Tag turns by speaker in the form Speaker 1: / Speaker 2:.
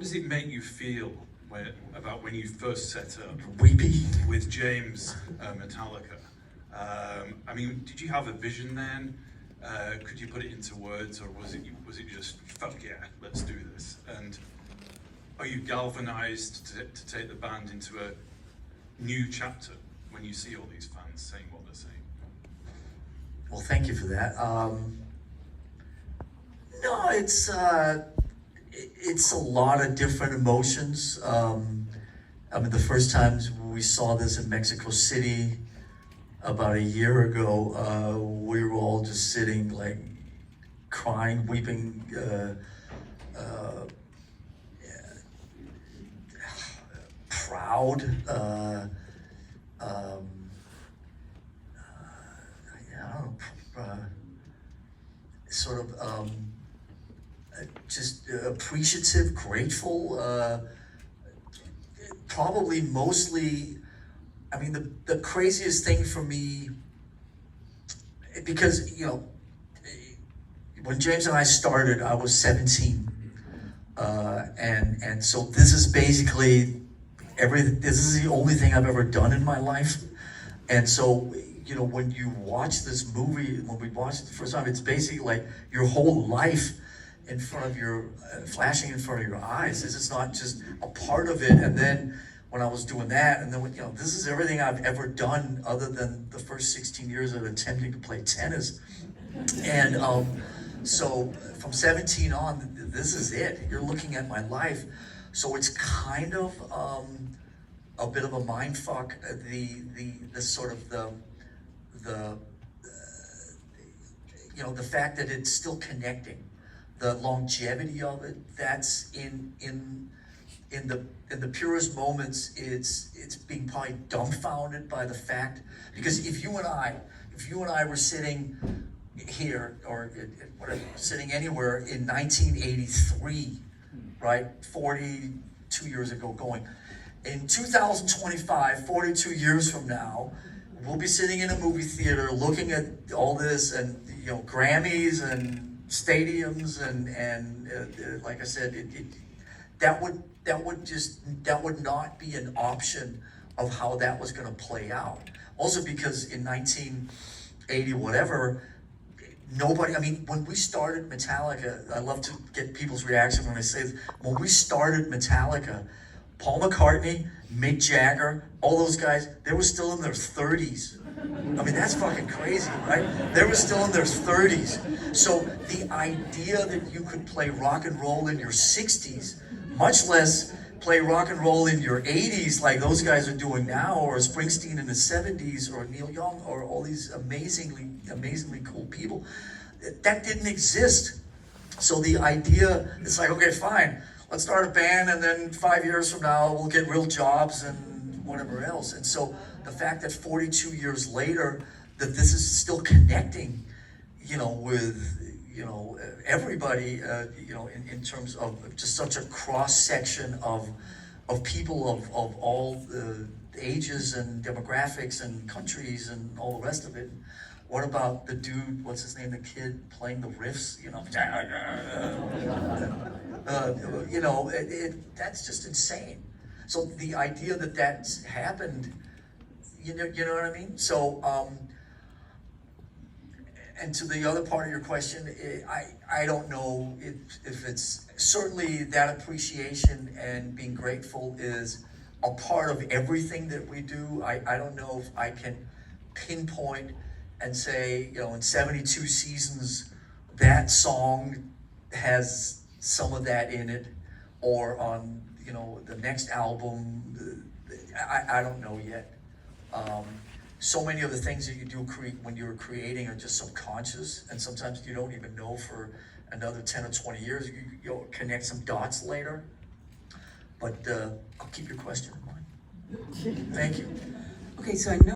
Speaker 1: does it make you feel about when you first set up
Speaker 2: Weepy.
Speaker 1: with James Metallica? I mean, did you have a vision then? Could you put it into words, or was it just fuck yeah, let's do this? And are you galvanized to take the band into a new chapter when you see all these fans saying what they're saying?
Speaker 2: Well, thank you for that. No, it's a lot of different emotions. I mean, the first times we saw this in Mexico City about a year ago, we were all just sitting, like, crying, weeping, proud, I don't know, sort of just appreciative, grateful, probably mostly. I mean, the craziest thing for me, because, you know, when James and I started, I was 17, and so this is basically this is the only thing I've ever done in my life. And so, you know, when you watch this movie, when we watched it the first time, it's basically like your whole life in front of your, flashing in front of your eyes. This is not just a part of it. And then when I was doing that, and then, you know, this is everything I've ever done other than the first 16 years of attempting to play tennis. And so from 17 on, this is it. You're looking at my life. So it's kind of a bit of a mind fuck. The sort of you know, the fact that it's still connecting, the longevity of it. That's in the purest moments. It's being probably dumbfounded by the fact, because if you and I were sitting here, or whatever, sitting anywhere in 1983. Right, 42 years ago, going. In 2025, 42 years from now, we'll be sitting in a movie theater looking at all this, and, you know, Grammys and stadiums, and like I said, that would not be an option of how that was going to play out. Also, because in 1980 whatever, nobody, I mean, when we started Metallica, I love to get people's reaction when I say this. When we started Metallica, Paul McCartney, Mick Jagger, all those guys, they were still in their 30s. I mean, that's fucking crazy, right? They were still in their 30s. So the idea that you could play rock and roll in your 60s, much less play rock and roll in your 80s like those guys are doing now, or Springsteen in the 70s, or Neil Young, or all these amazingly cool people, that didn't exist. So the idea, it's like, okay, fine, let's start a band, and then 5 years from now we'll get real jobs and whatever else. And so the fact that 42 years later that this is still connecting, you know, with, you know, everybody, you know, in terms of just such a cross section of people of all ages and demographics and countries and all the rest of it. What about the dude, what's his name, the kid playing the riffs, you know, you know, that's just insane. So the idea that that's happened, you know what I mean? So, and to the other part of your question, I don't know if it's, certainly that appreciation and being grateful is a part of everything that we do. I don't know if I can pinpoint and say, you know, in 72 seasons, that song has some of that in it, or on, you know, the next album, I don't know yet. So many of the things that you do when you're creating are just subconscious, and sometimes you don't even know for another 10 or 20 years. You'll connect some dots later. But I'll keep your question in mind. Thank you.
Speaker 3: Okay, so I know